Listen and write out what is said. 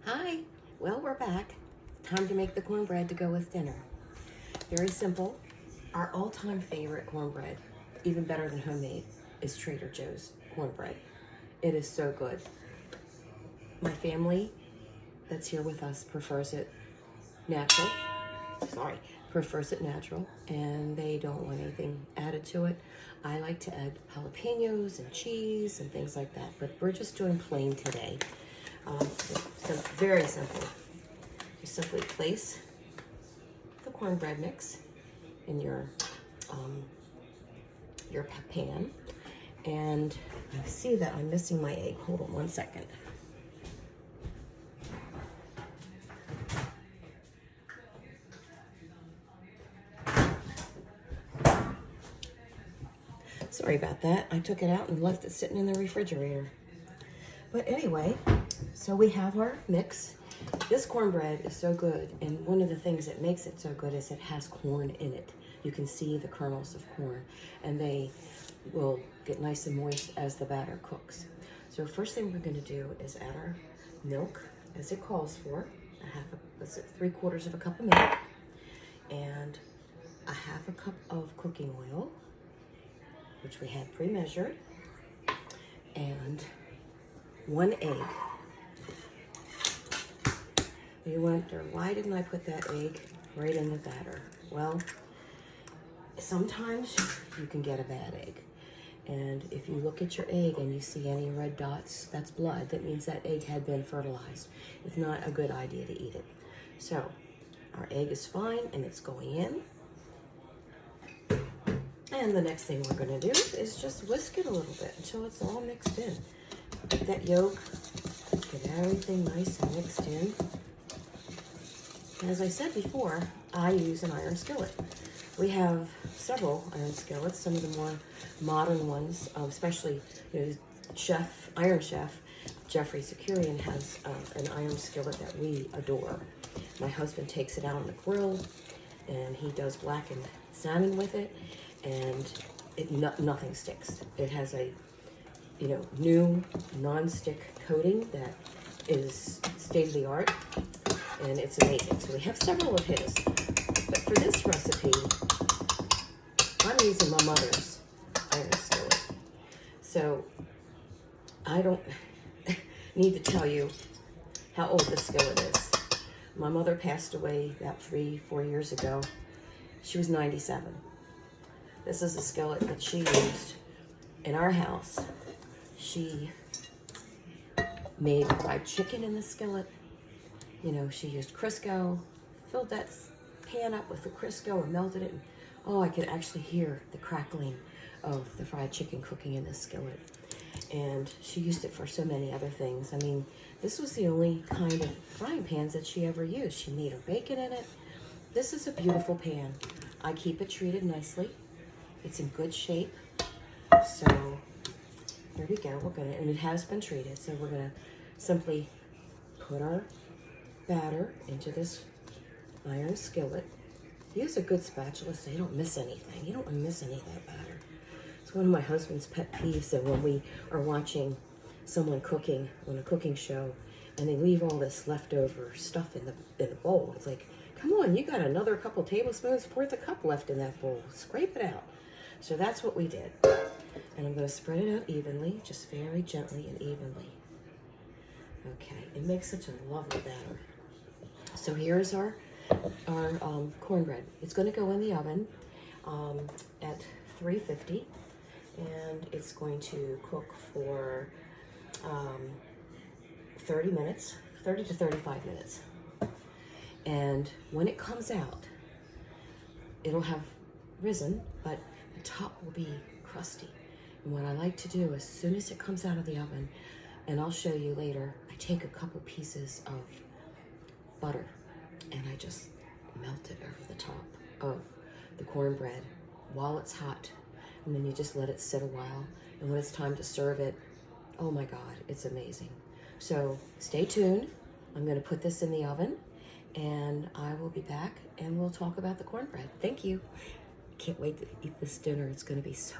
Hi, well, we're back. Time to make the cornbread to go with dinner. Very simple. Our all-time favorite cornbread, even better than homemade, is Trader Joe's cornbread. It is so good. My family that's here with us prefers it natural. Prefers it natural, and they don't want anything added to it. I like to add jalapenos and cheese and things like that, but we're just doing plain today. Very simple. You simply place the cornbread mix in your pan, and I see that I'm missing my egg. Hold on one second. Sorry about that. I took it out and left it sitting in the refrigerator. But anyway, so we have our mix. This cornbread is so good, and one of the things that makes it so good is it has corn in it. You can see the kernels of corn, and they will get nice and moist as the batter cooks. So first thing we're going to do is add our milk as it calls for. That's 3/4 of a cup of milk, and a 1/2 cup of cooking oil, which we had pre-measured, and 1 egg. You wonder, why didn't I put that egg right in the batter? Well, sometimes you can get a bad egg. And if you look at your egg and you see any red dots, that's blood. That means that egg had been fertilized. It's not a good idea to eat it. So our egg is fine and it's going in. And the next thing we're gonna do is just whisk it a little bit until it's all mixed in. Get that yolk, get everything nice and mixed in. As I said before, I use an iron skillet. We have several iron skillets, some of the more modern ones, especially Iron Chef Jeffrey Securian has an iron skillet that we adore. My husband takes it out on the grill, and he does blackened salmon with it, and nothing sticks. It has a new non-stick coating that is state-of-the-art, and it's amazing. So we have several of his, but for this recipe, I'm using my mother's iron skillet. So I don't need to tell you how old this skillet is. My mother passed away about 3-4 years ago. She was 97. This is a skillet that she used in our house. She made fried chicken in the skillet. She used Crisco, filled that pan up with the Crisco and melted it. And, I could actually hear the crackling of the fried chicken cooking in this skillet. And she used it for so many other things. I mean, this was the only kind of frying pans that she ever used. She made her bacon in it. This is a beautiful pan. I keep it treated nicely. It's in good shape. So there we go. And it has been treated. So we're gonna simply put our batter into this iron skillet. Use a good spatula so you don't miss anything. You don't want to miss any of that batter. It's one of my husband's pet peeves that when we are watching someone cooking on a cooking show and they leave all this leftover stuff in the bowl. It's like, come on, you got another couple tablespoons, 1/4 cup left in that bowl. Scrape it out. So that's what we did. And I'm going to spread it out evenly, just very gently and evenly. Okay, it makes such a lovely batter. So here's our cornbread. It's going to go in the oven at 350, and it's going to cook for 30 to 35 minutes. And when it comes out, it'll have risen, but the top will be crusty. And what I like to do as soon as it comes out of the oven, and I'll show you later, I take a couple pieces of butter and I just melt it over the top of the cornbread while it's hot. And then you just let it sit a while. And when it's time to serve it, oh my God, it's amazing. So stay tuned. I'm going to put this in the oven and I will be back and we'll talk about the cornbread. Thank you. Can't wait to eat this dinner. It's going to be so